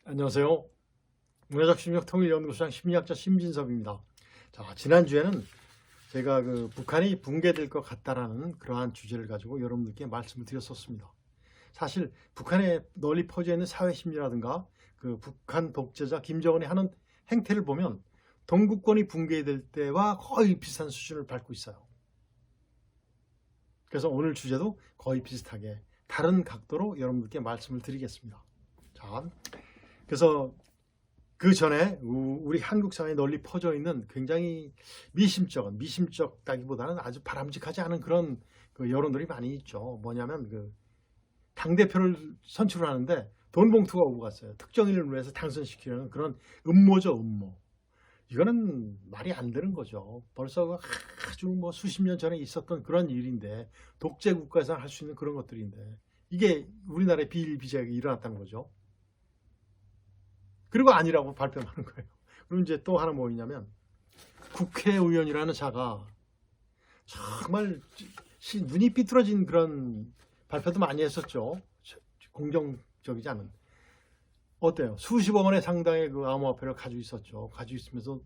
안녕하세요. 문화적 심리학 통일연구소장 심리학자 심진섭입니다. 자, 지난주에는 제가 북한이 붕괴될 것 같다라는 그러한 주제를 가지고 여러분들께 말씀을 드렸었습니다. 사실 북한에 널리 퍼져 있는 사회심리라든가 북한 독재자 김정은이 하는 행태를 보면 동구권이 붕괴될 때와 거의 비슷한 수준을 밟고 있어요. 그래서 오늘 주제도 거의 비슷하게 다른 각도로 여러분들께 말씀을 드리겠습니다. 자, 그래서 그 전에 우리 한국 사회에 널리 퍼져 있는 굉장히 미심쩍다기보다는 아주 바람직하지 않은 그런 여론들이 많이 있죠. 뭐냐면 당대표를 선출하는데 돈 봉투가 오고 갔어요. 특정인을 위해서 당선시키려는 그런 음모죠, 음모. 이거는 말이 안 되는 거죠. 벌써 아주 수십 년 전에 있었던 그런 일인데, 독재 국가에서 할 수 있는 그런 것들인데, 이게 우리나라에 비일비재하게 일어났다는 거죠. 그리고 아니라고 발표하는 거예요. 그리고 이제 또 하나 뭐냐면, 국회의원이라는 자가 정말 눈이 삐뚤어진 그런 발표도 많이 했었죠. 공정적이지 않은. 어때요? 수십억 원의 상당의 암호화폐를 가지고 있었죠. 가지고 있으면서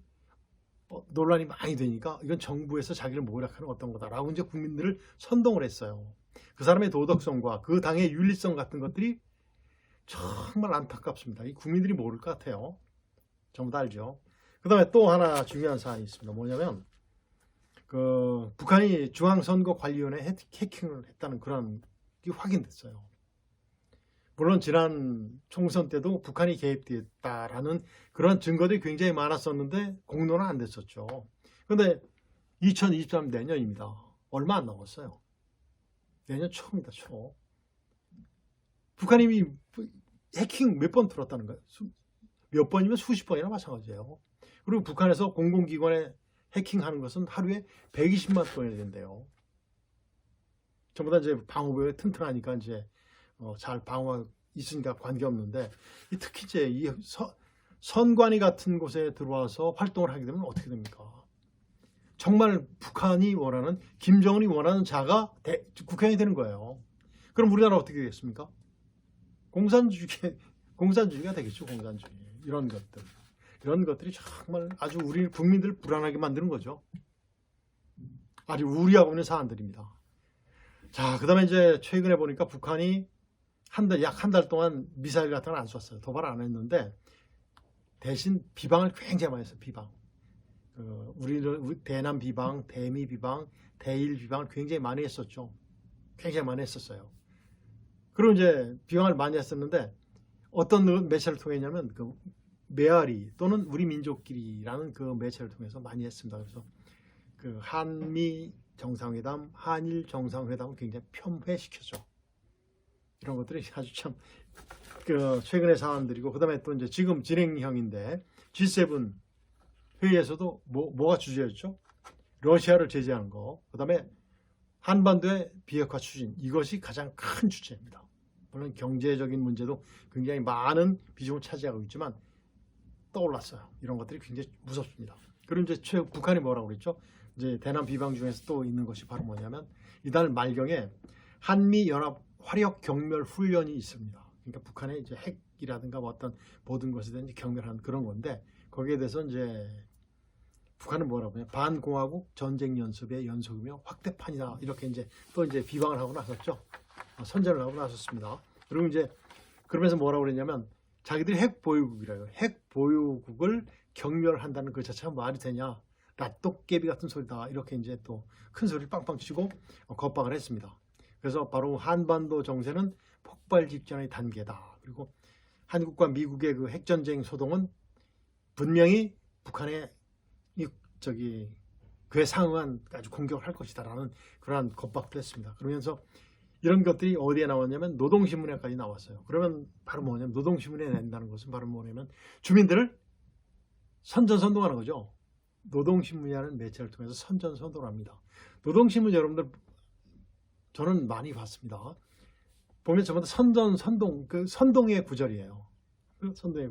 논란이 많이 되니까 이건 정부에서 자기를 모략하는 어떤 거다라고 이제 국민들을 선동을 했어요. 그 사람의 도덕성과 그 당의 윤리성 같은 것들이 정말 안타깝습니다. 이 국민들이 모를 것 같아요. 전부 다 알죠. 그 다음에 또 하나 중요한 사안이 있습니다. 뭐냐면 북한이 중앙선거관리위원회 해킹을 했다는 그런 게 확인됐어요. 물론 지난 총선 때도 북한이 개입됐다라는 그런 증거들이 굉장히 많았었는데 공론은 안 됐었죠. 그런데 2023 내년입니다. 얼마 안 남았어요. 내년 초입니다. 초. 북한이 이미 해킹 몇 번 들었다는 거예요. 몇 번이면 수십 번이나 마찬가지예요. 그리고 북한에서 공공기관에 해킹하는 것은 하루에 120만 건이 된대요. 전부 다 이제 방어부에 튼튼하니까 이제 잘 방어가 있으니까 관계없는데, 특히 이제 이 선관위 같은 곳에 들어와서 활동을 하게 되면 어떻게 됩니까? 정말 북한이 원하는, 김정은이 원하는 자가 국회의원이 되는 거예요. 그럼 우리나라 어떻게 되겠습니까? 공산주의가 되겠죠. 공산주의. 이런 것들이 정말 아주 우리 국민들을 불안하게 만드는 거죠. 아주 우려하고 있는 사안들입니다. 자, 그 다음에 이제 최근에 보니까 북한이 약 한 달 동안 미사일 같은 걸 안 쐈어요. 도발 안 했는데 대신 비방을 굉장히 많이 했어요. 비방. 우리 대남 비방, 대미 비방, 대일 비방을 굉장히 많이 했었죠. 굉장히 많이 했었어요. 그리고 이제 비방을 많이 했었는데 어떤 매체를 통했냐면 메아리 또는 우리 민족끼리라는 그 매체를 통해서 많이 했습니다. 그래서 한미 정상회담, 한일 정상회담을 굉장히 폄훼시켰죠. 이런 것들이 아주 참 최근의 사안들이고, 그 다음에 또 이제 지금 진행형인데 G7 회의에서도 뭐가 주제였죠? 러시아를 제재하는 거, 그 다음에 한반도의 비핵화 추진, 이것이 가장 큰 주제입니다. 물론 경제적인 문제도 굉장히 많은 비중을 차지하고 있지만 떠올랐어요. 이런 것들이 굉장히 무섭습니다. 그리고 이제 북한이 뭐라고 그랬죠? 이제 대남 비방 중에서 또 있는 것이 바로 뭐냐면, 이달 말경에 한미 연합 화력 경멸 훈련이 있습니다. 그러니까 북한의 이제 핵이라든가 어떤 모든 것에 대한 경멸하는 그런 건데, 거기에 대해서 이제 북한은 뭐라고 해요? 반공화국 전쟁 연습의 연속이며 확대판이다. 이렇게 이제 또 이제 비방을 하고 나섰죠. 선전을 하고 나섰습니다. 그리고 이제 그러면서 뭐라고 그랬냐면, 자기들이 핵 보유국이라요. 핵 보유국을 경멸한다는 그 자체가 말이 되냐? 라똑개비 같은 소리다. 이렇게 이제 또 큰 소리를 빵빵 치고 겁박을 했습니다. 그래서 바로 한반도 정세는 폭발 직전의 단계다. 그리고 한국과 미국의 그 핵전쟁 소동은 분명히 북한의 그에 상응한 아주 공격을 할 것이다라는 그러한 겁박도 했습니다. 그러면서 이런 것들이 어디에 나왔냐면 노동신문에까지 나왔어요. 그러면 바로 뭐냐면, 노동신문에 낸다는 것은 바로 뭐냐면 주민들을 선전선동하는 거죠. 노동신문이라는 매체를 통해서 선전선동을 합니다. 노동신문 여러분들 저는 많이 봤습니다. 보면 전부 다 선동, 선동의 구절이에요. 선동의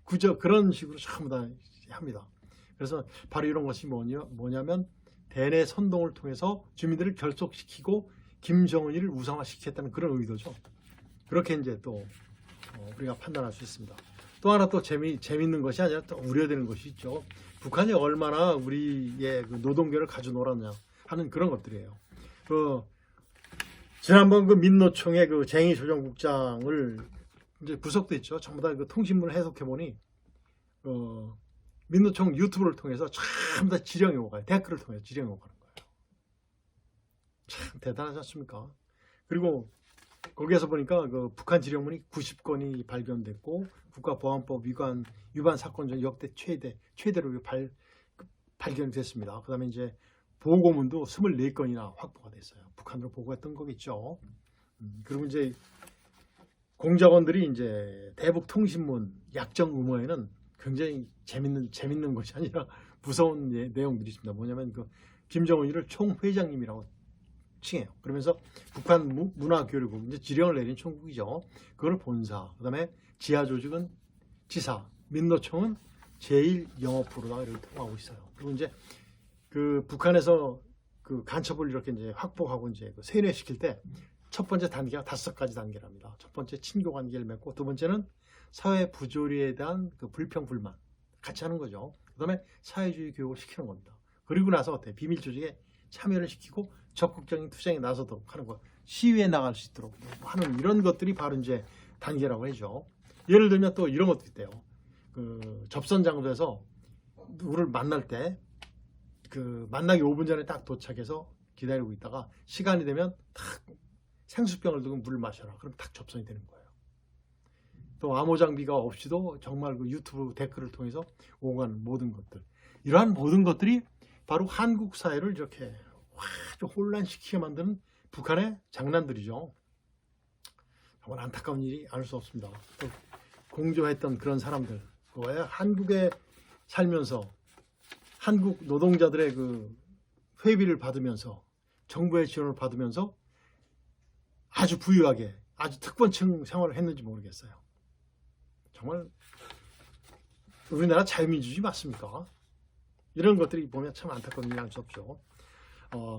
구절 그런 식으로 전부 다 합니다. 그래서 바로 이런 것이 뭐냐면 대내 선동을 통해서 주민들을 결속시키고 김정은이를 우상화시켰다는 그런 의도죠. 그렇게 이제 또 우리가 판단할 수 있습니다. 또 하나 또 재밌는 것이 아니라 또 우려되는 것이 있죠. 북한이 얼마나 우리의 그 노동계를 가져놀았냐 하는 그런 것들이에요. 지난번 그 민노총의 그 쟁의 조정국장을 이제 구속됐죠. 전부 다 그 통신문을 해석해 보니 민노총 유튜브를 통해서 전부 다 지령이 오가요. 댓글을 통해서 지령이 오가는 거예요. 참 대단하지 않습니까? 그리고 거기에서 보니까 그 북한 지령문이 90건이 발견됐고 국가보안법 위반 사건 중 역대 최대로 발견이 됐습니다. 그다음에 이제 보고문도 24건이나 확보가 됐어요. 북한으로 보고했던 거겠죠. 그리고 이제 공작원들이 이제 대북통신문 약정 음모에는 굉장히 재밌는 것이 아니라 무서운 내용들이 있습니다. 뭐냐면 그 김정은이를 총회장님이라고 칭해요. 그러면서 북한 문화교류국, 이제 지령을 내린 총국이죠. 그걸 본사, 그다음에 지하 조직은 지사, 민노총은 제1영업부로다 이렇게 통하고 있어요. 그리고 이제 그 북한에서 그 간첩을 이렇게 이제 확보하고 이제 그 세뇌시킬 때 첫 번째 단계가 5가지 단계랍니다. 첫 번째 친교 관계를 맺고, 두 번째는 사회 부조리에 대한 그 불평 불만 같이 하는 거죠. 그다음에 사회주의 교육을 시키는 겁니다. 그리고 나서 어때? 비밀 조직에 참여를 시키고 적극적인 투쟁에 나서도록 하는 거, 시위에 나갈 수 있도록 하는 이런 것들이 바로 이제 단계라고 하죠. 예를 들면 또 이런 것도 있대요. 그 접선 장소에서 누구를 만날 때 그 만나기 5분 전에 딱 도착해서 기다리고 있다가 시간이 되면 탁 생수병을 두고 물을 마셔라. 그럼 딱 접선이 되는 거예요. 또 암호 장비가 없이도 정말 그 유튜브 댓글을 통해서 오가는 모든 것들, 이러한 모든 것들이 바로 한국 사회를 이렇게 아주 혼란시키게 만드는 북한의 장난들이죠. 정말 안타까운 일이 아닐 수 없습니다. 또 공조했던 그런 사람들, 왜 한국에 살면서 한국 노동자들의 그 회비를 받으면서 정부의 지원을 받으면서 아주 부유하게 아주 특권층 생활을 했는지 모르겠어요. 정말 우리나라 자유민주주의 맞습니까? 이런 것들이 보면 참 안타까운 일이 아닐 수 없죠.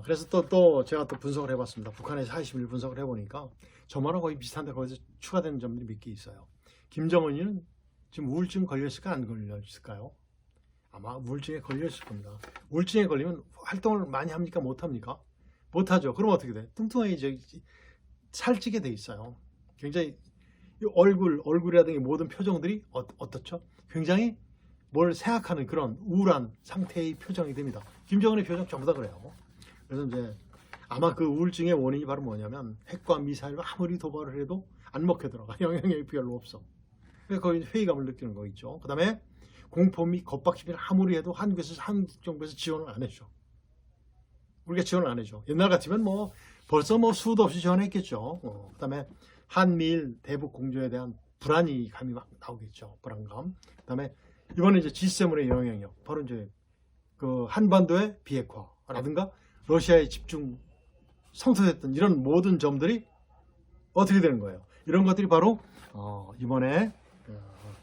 그래서 또 제가 또 분석을 해봤습니다. 북한의 41 분석을 해보니까 저만하고 거의 비슷한데 거기서 추가되는 점들이 몇 개 있어요. 김정은이는 지금 우울증 걸렸을까 안 걸렸을까요? 아마 우울증에 걸렸을 겁니다. 우울증에 걸리면 활동을 많이 합니까? 못합니까? 못하죠. 그럼 어떻게 돼? 뚱뚱하게 살찌게 돼 있어요. 굉장히 얼굴이라든지 모든 표정들이 어떻죠? 굉장히 뭘 생각하는 그런 우울한 상태의 표정이 됩니다. 김정은의 표정 전부 다 그래요. 그래서 이제 아마 그 우울증의 원인이 바로 뭐냐면 핵과 미사일로 아무리 도발을 해도 안 먹혀 들어가. 영향력이 별로 없어. 그래서 거기 회의감을 느끼는 거 있죠. 그 다음에 공포 및 겁박심을 아무리 해도 한국 정부에서 지원을 안 해줘. 우리가 지원을 안 해줘. 옛날 같으면 벌써 수도 없이 지원했겠죠. 그 다음에 한미일 대북 공조에 대한 불안이 감이 막 나오겠죠. 불안감. 그 다음에 이번에 이제 G7의 영향력, 바로 이제 그 한반도의 비핵화라든가 러시아에 집중 성토됐던 이런 모든 점들이 어떻게 되는 거예요? 이런 것들이 바로 이번에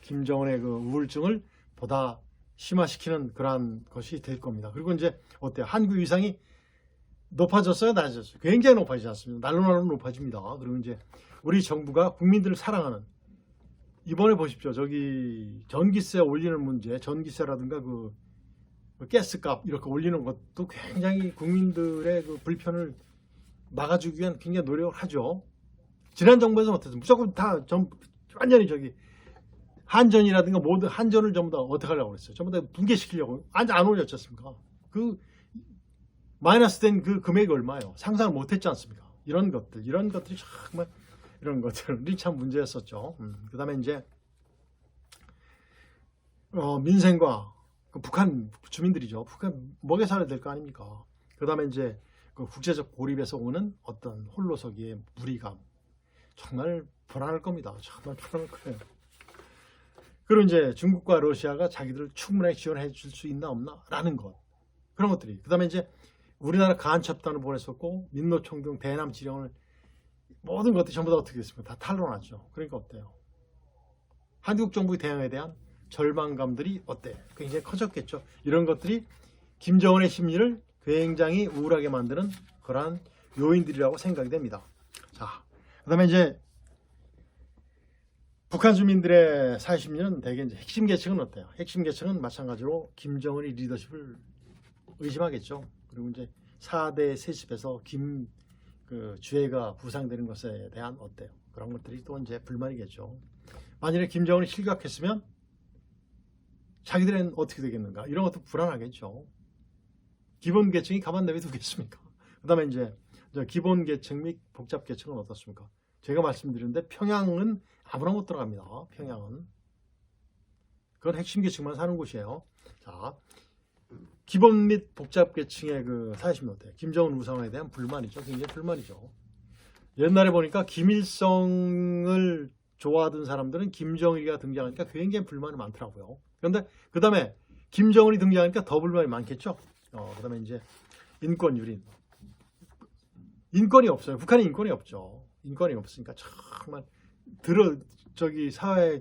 김정은의 그 우울증을 보다 심화시키는 그러한 것이 될 겁니다. 그리고 이제 어때요? 한국 위상이 높아졌어요? 낮아졌어요? 굉장히 높아지지 않습니다. 날로 높아집니다. 그리고 이제 우리 정부가 국민들을 사랑하는, 이번에 보십시오. 저기 전기세 올리는 문제, 전기세라든가 그 가스값 이렇게 올리는 것도 굉장히 국민들의 그 불편을 막아주기 위한 굉장히 노력을 하죠. 지난 정부에서는 어땠어요? 무조건 다 완전히 한전이라든가 모든 한전을 전부 다 어떻게 하려고 그랬어요? 전부 다 붕괴시키려고 안 올렸지 않습니까? 그 마이너스 된 그 금액이 얼마예요? 상상을 못했지 않습니까? 이런 것들이 정말 이런 것들이 참 문제였었죠. 그 다음에 이제 민생과 그 북한 주민들이죠. 북한 먹여 살아야 될 거 아닙니까? 그 다음에 이제 그 국제적 고립에서 오는 어떤 홀로서기의 무리감, 정말 불안할 겁니다. 정말 불안할 거예요. 그리고 이제 중국과 러시아가 자기들을 충분하게 지원해 줄 수 있나 없나 라는 것, 그런 것들이. 그 다음에 이제 우리나라 간첩단을 보냈었고 민노총 등 대남 지령을 모든 것들이 전부 다 어떻게 됐습니까? 다 탄로났죠. 그러니까 어때요? 한국 정부의 대응에 대한 절망감들이 어때요? 굉장히 커졌겠죠. 이런 것들이 김정은의 심리를 굉장히 우울하게 만드는 그러한 요인들이라고 생각이 됩니다. 자, 그 다음에 이제 북한 주민들의 40년은 대개 이제 핵심 계층은 어때요? 핵심 계층은 마찬가지로 김정은의 리더십을 의심하겠죠. 그리고 이제 4대 세습에서 그 주해가 부상되는 것에 대한 어때요? 그런 것들이 또 이제 불만이겠죠. 만일에 김정은이 실격했으면 자기들은 어떻게 되겠는가? 이런 것도 불안하겠죠. 기본 계층이 가만 내비두겠습니까? 그 다음에 이제 기본 계층 및 복잡 계층은 어떻습니까? 제가 말씀드렸는데 평양은 아무나 못 들어갑니다. 평양은. 그건 핵심 계층만 사는 곳이에요. 자, 기본 및 복잡 계층의 그 40년 어때요? 김정은 우상화에 대한 불만이죠. 굉장히 불만이죠. 옛날에 보니까 김일성을 좋아하던 사람들은 김정일이가 등장하니까 굉장히 불만이 많더라고요. 그런데 그 다음에 김정은이 등장하니까 더 불만이 많겠죠. 그 다음에 이제 인권 유린. 인권이 없어요. 북한에 인권이 없죠. 인권이 없으니까 정말 사회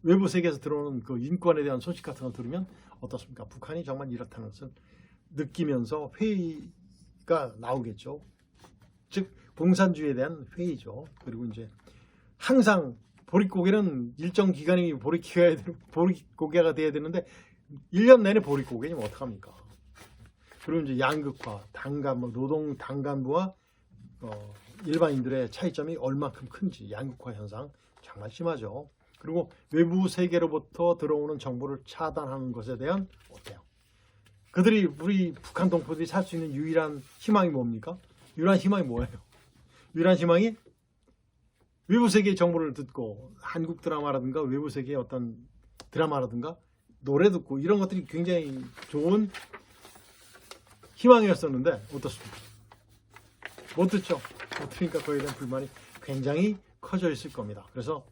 외부 세계에서 들어오는 그 인권에 대한 소식 같은 걸 들으면 어떻습니까? 북한이 정말 이렇다는 것을 느끼면서 회의가 나오겠죠. 즉 공산주의에 대한 회의죠. 그리고 이제 항상 보릿고개는 일정 기간이 보릿고개가 돼야 되는데 1년 내내 보릿고개면 어떡합니까? 그리고 이제 양극화, 노동 단간부와 일반인들의 차이점이 얼마큼 큰지 양극화 현상 정말 심하죠. 그리고 외부 세계로부터 들어오는 정보를 차단하는 것에 대한 어때요? 그들이 우리 북한 동포들이 살 수 있는 유일한 희망이 뭡니까? 유일한 희망이 뭐예요? 유일한 희망이 외부 세계의 정보를 듣고 한국 드라마라든가 외부 세계의 어떤 드라마라든가 노래 듣고 이런 것들이 굉장히 좋은 희망이었었는데 어떻습니까? 못 듣죠? 못 들으니까 그에 대한 불만이 굉장히 커져 있을 겁니다. 그래서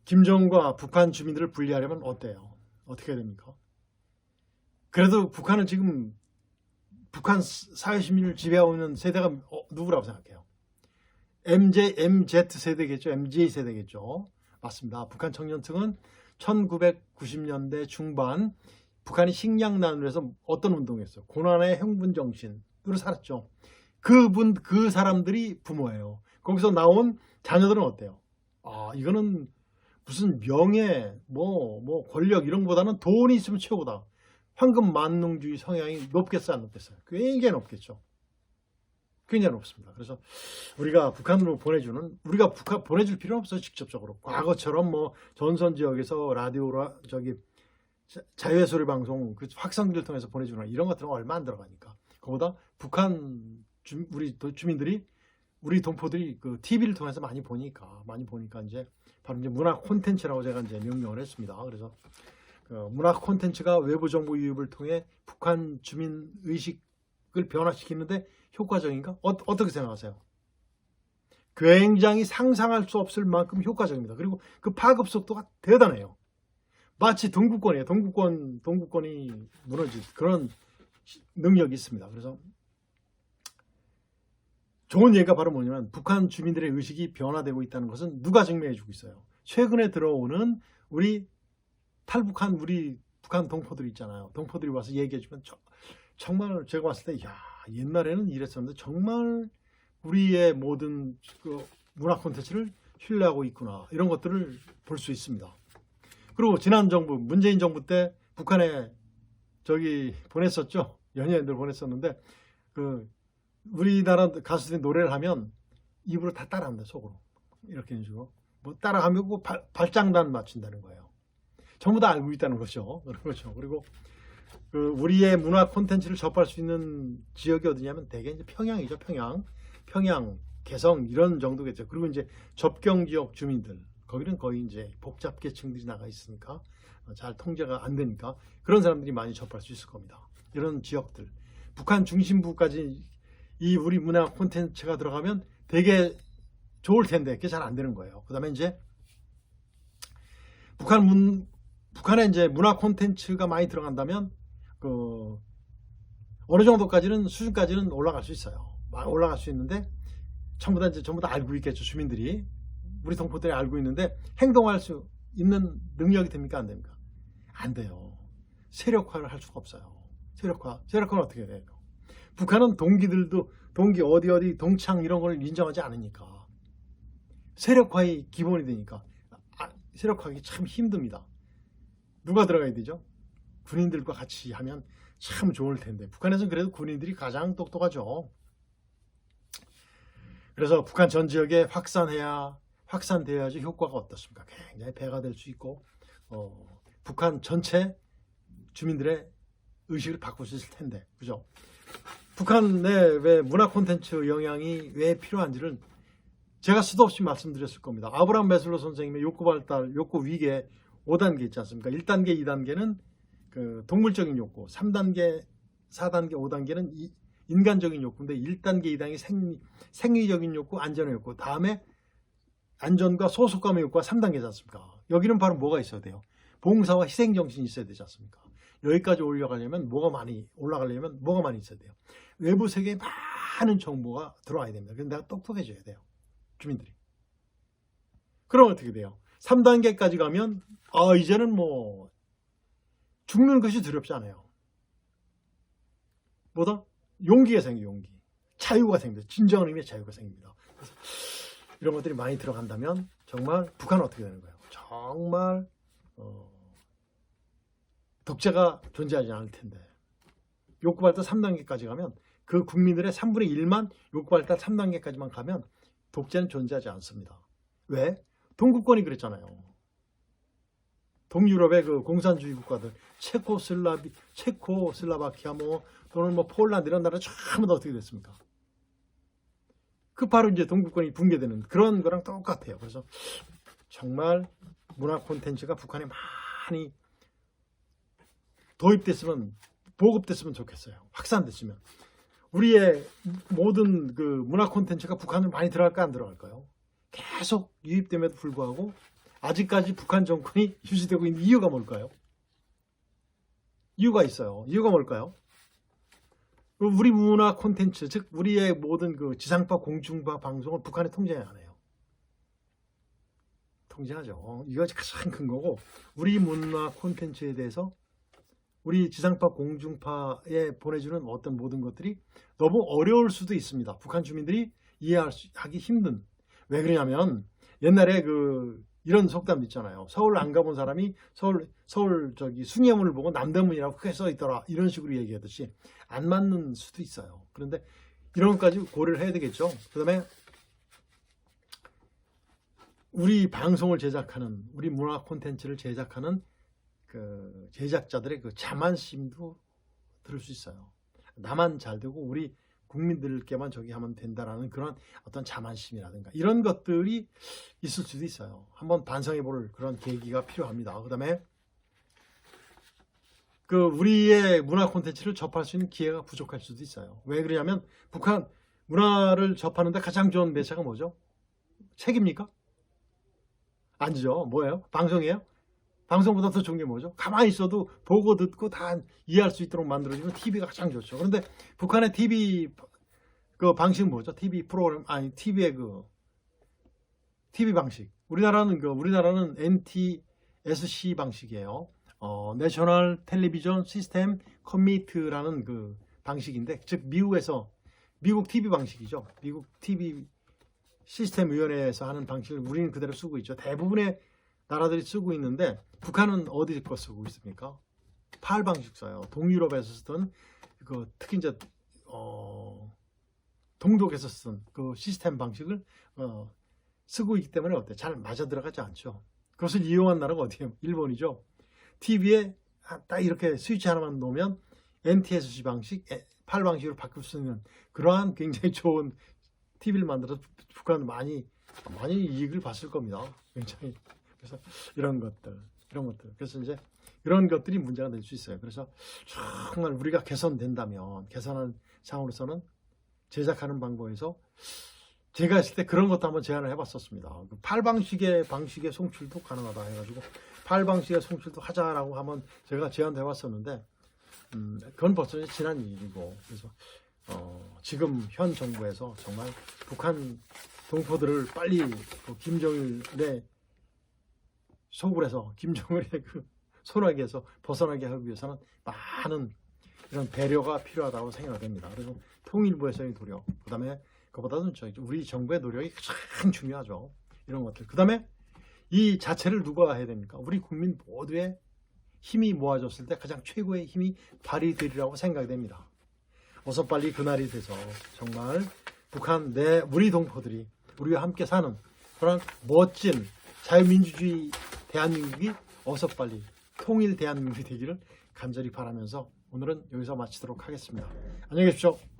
김정은과 북한 주민들을 분리하려면 어때요? 어떻게 해야 됩니까? 그래도 북한은 지금 북한 사회시민을 지배하고 있는 세대가 누구라고 생각해요? MZ세대겠죠. MZ세대겠죠. 맞습니다. 북한 청년층은 1990년대 중반 북한이 식량난으로 해서 어떤 운동했어요? 고난의 행군정신으로 살았죠. 그 사람들이 부모예요. 거기서 나온 자녀들은 어때요? 이거는 무슨 명예, 권력 이런 것보다는 돈이 있으면 최고다. 황금 만능주의 성향이 높겠어요, 안 높겠어요? 굉장히 높겠죠. 굉장히 높습니다. 그래서 우리가 북한으로 우리가 북한 보내줄 필요는 없어요, 직접적으로. 과거처럼 전선 지역에서 라디오라 자유의 소리 방송 확성기를 통해서 보내주는 이런 것들은 얼마 안 들어가니까. 그보다 북한 우리 주민들이 우리 동포들이 그 TV를 통해서 많이 보니까 이제 바로 이제 문화 콘텐츠라고 제가 이제 명명을 했습니다. 그래서 문화 콘텐츠가 외부 정보 유입을 통해 북한 주민 의식을 변화시키는데 효과적인가? 어떻게 생각하세요? 굉장히 상상할 수 없을 만큼 효과적입니다. 그리고 그 파급 속도가 대단해요. 마치 동구권이에요. 동구권이 무너질 그런 능력이 있습니다. 그래서 좋은 예가 바로 뭐냐면 북한 주민들의 의식이 변화되고 있다는 것은 누가 증명해주고 있어요? 최근에 들어오는 우리 탈북한 우리 북한 동포들 있잖아요. 동포들이 와서 얘기해주면 정말 제가 봤을 때 옛날에는 이랬었는데 정말 우리의 모든 그 문화 콘텐츠를 신뢰하고 있구나. 이런 것들을 볼 수 있습니다. 그리고 지난 정부 문재인 정부 때 북한에 보냈었죠. 연예인들 보냈었는데 우리나라 가수들이 노래를 하면 입으로 다 따라합니다. 속으로 이렇게 해주고 따라하면 발장단 맞춘다는 거예요. 전부 다 알고 있다는 거죠. 그렇죠. 그리고 우리의 문화 콘텐츠를 접할 수 있는 지역이 어디냐면 대개 이제 평양이죠. 평양, 개성 이런 정도겠죠. 그리고 이제 접경 지역 주민들 거기는 거의 이제 복잡 계층들이 나가 있으니까 잘 통제가 안 되니까 그런 사람들이 많이 접할 수 있을 겁니다. 이런 지역들 북한 중심부까지 이 우리 문화 콘텐츠가 들어가면 되게 좋을 텐데 그게 잘 안 되는 거예요. 그다음에 이제 북한에 이제 문화 콘텐츠가 많이 들어간다면 어느 정도까지는 수준까지는 올라갈 수 있어요. 올라갈 수 있는데 전부 다 알고 있겠죠. 주민들이 우리 동포들이 알고 있는데 행동할 수 있는 능력이 됩니까? 안 됩니까? 안 돼요. 세력화를 할 수가 없어요. 세력화는 어떻게 돼요? 북한은 동기 어디 동창 이런 걸 인정하지 않으니까 세력화의 기본이 되니까 세력화하기 참 힘듭니다. 누가 들어가야 되죠? 군인들과 같이 하면 참 좋을 텐데 북한에서는 그래도 군인들이 가장 똑똑하죠. 그래서 북한 전 지역에 확산되어야지 효과가 어떻습니까? 굉장히 배가 될 수 있고 북한 전체 주민들의 의식을 바꿀 수 있을 텐데, 그죠? 북한 내 왜 문화 콘텐츠 영향이 왜 필요한지를 제가 수도 없이 말씀드렸을 겁니다. 아브라함 매슬로 선생님의 욕구 발달, 욕구 위계 5단계 있지 않습니까? 1단계, 2단계는 그 동물적인 욕구, 3단계, 4단계, 5단계는 인간적인 욕구인데 1단계, 2단계 생리적인 욕구, 안전의 욕구, 다음에 안전과 소속감의 욕구가 3단계지 않습니까? 여기는 바로 뭐가 있어야 돼요? 봉사와 희생정신이 있어야 되지 않습니까? 여기까지 올라가려면 뭐가 많이 있어야 돼요? 외부 세계에 많은 정보가 들어와야 됩니다. 그래서 내가 똑똑해져야 돼요. 주민들이. 그럼 어떻게 돼요? 3단계까지 가면 이제는 뭐 죽는 것이 두렵지 않아요. 뭐다? 용기가 생겨요. 용기. 자유가 생깁니다. 진정한 의미의 자유가 생깁니다. 그래서 이런 것들이 많이 들어간다면 정말 북한은 어떻게 되는 거예요? 정말 독재가 존재하지 않을 텐데 욕구 발달 3단계까지 가면 그 국민들의 3분의 1만 욕구 발달 3단계까지만 가면 독재는 존재하지 않습니다. 왜? 동구권이 그랬잖아요. 동유럽의 그 공산주의 국가들 체코슬라바키아 또는 폴란드 이런 나라 전부 다 어떻게 됐습니까? 그 바로 이제 동구권이 붕괴되는 그런 거랑 똑같아요. 그래서 정말 문화 콘텐츠가 북한에 많이 도입됐으면 보급됐으면 좋겠어요. 확산됐으면. 우리의 모든 그 문화 콘텐츠가 북한으로 많이 들어갈까 안 들어갈까요? 계속 유입됨에도 불구하고 아직까지 북한 정권이 유지되고 있는 이유가 뭘까요? 이유가 있어요. 이유가 뭘까요? 우리 문화 콘텐츠, 즉 우리의 모든 그 지상파, 공중파 방송을 북한이 통제 안 해요. 통제하죠. 이거 가장 큰 거고 우리 문화 콘텐츠에 대해서 우리 지상파, 공중파에 보내주는 어떤 모든 것들이 너무 어려울 수도 있습니다. 북한 주민들이 이해하기 힘든. 왜 그러냐면 옛날에 이런 속담도 있잖아요. 서울 안 가본 사람이 서울 숭례문을 보고 남대문이라고 크게 써 있더라. 이런 식으로 얘기하듯이 안 맞는 수도 있어요. 그런데 이런 것까지 고려를 해야 되겠죠. 그다음에 우리 방송을 제작하는, 우리 문화 콘텐츠를 제작하는 그 제작자들의 그 자만심도 들을 수 있어요. 나만 잘 되고 우리 국민들께만 저기 하면 된다라는 그런 어떤 자만심이라든가 이런 것들이 있을 수도 있어요. 한번 반성해 볼 그런 계기가 필요합니다. 그다음에 우리의 문화 콘텐츠를 접할 수 있는 기회가 부족할 수도 있어요. 왜 그러냐면 북한 문화를 접하는데 가장 좋은 매체가 뭐죠? 책입니까? 아니죠. 뭐예요? 방송이에요? 방송보다 더 좋은 게 뭐죠? 가만히 있어도 보고 듣고 다 이해할 수 있도록 만들어주면 TV가 가장 좋죠. 그런데 북한의 TV 그 방식은 뭐죠? TV 프로그램, TV의 TV 방식. 우리나라는 NTSC 방식이에요. 내셔널 텔레비전 시스템 커미트라는 그 방식인데, 즉 미국 TV 방식이죠. 미국 TV 시스템 위원회에서 하는 방식을 우리는 그대로 쓰고 있죠. 대부분의 나라들이 쓰고 있는데 북한은 어디 거 쓰고 있습니까? 팔 방식 써요. 동유럽에서 쓰던 특히 이제 동독에서 쓰던 그 시스템 방식을 쓰고 있기 때문에 잘 맞아 들어가지 않죠. 그것을 이용한 나라가 어디예요? 일본이죠. TV에 딱 이렇게 스위치 하나만 놓으면 NTSC 방식, 팔 방식으로 바꿀 수 있는 그러한 굉장히 좋은 TV를 만들어서 북한은 많이 이익을 봤을 겁니다. 굉장히. 그래서 이런 것들. 그래서 이제 이런 것들이 문제가 될 수 있어요. 그래서 정말 우리가 개선된다면, 개선한 상으로서는 제작하는 방법에서 제가 했을 때 그런 것도 한번 제안을 해봤었습니다. 팔 방식의 송출도 가능하다 해가지고 팔 방식의 송출도 하자라고 한번 제가 제안도 해봤었는데 그건 벌써 지난 일이고, 그래서 지금 현 정부에서 정말 북한 동포들을 빨리 김정일의 속을 해서 김정일의 소나기에서 벗어나게 하기 위해서는 많은 이런 배려가 필요하다고 생각됩니다. 그리고 통일부에서의 노력, 그 다음에 그보다는 우리 정부의 노력이 가장 중요하죠. 이런 것들. 그 다음에 이 자체를 누가 해야 됩니까? 우리 국민 모두의 힘이 모아졌을 때 가장 최고의 힘이 발휘되리라고 생각됩니다. 어서 빨리 그날이 돼서 정말 북한 우리 동포들이 우리와 함께 사는 그런 멋진 자유민주주의 대한민국이 어서 빨리 통일 대한민국이 되기를 간절히 바라면서 오늘은 여기서 마치도록 하겠습니다. 안녕히 계십시오.